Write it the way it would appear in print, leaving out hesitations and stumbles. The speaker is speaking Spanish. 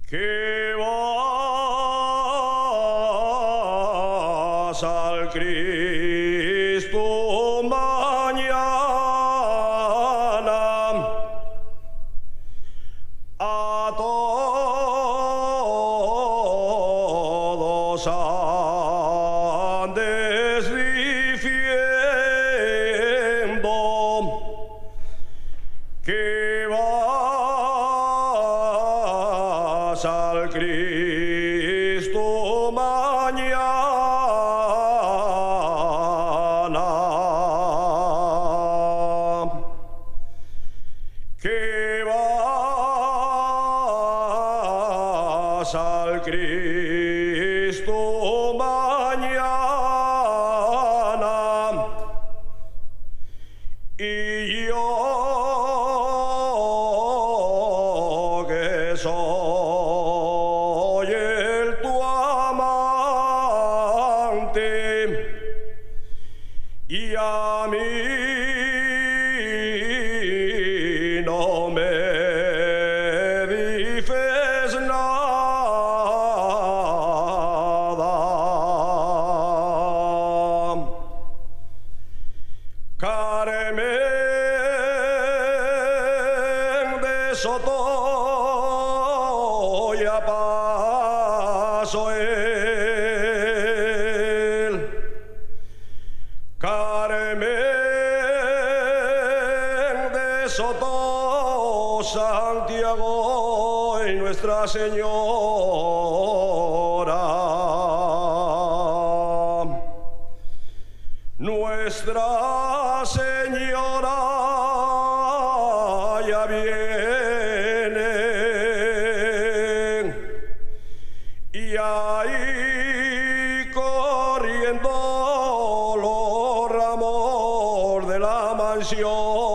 que vas al Cristo mañana, a todos andes diciendo que vas al Cristo mañana, que vas al Cristo mañana, y yo que soy el tu amante, y a mí no me dices nada. Carmen de Soto, ya paso él. Carmen de Soto, Santiago y Nuestra Señora. Nuestra Señora ya viene, y ahí corriendo los ramos de la mansión.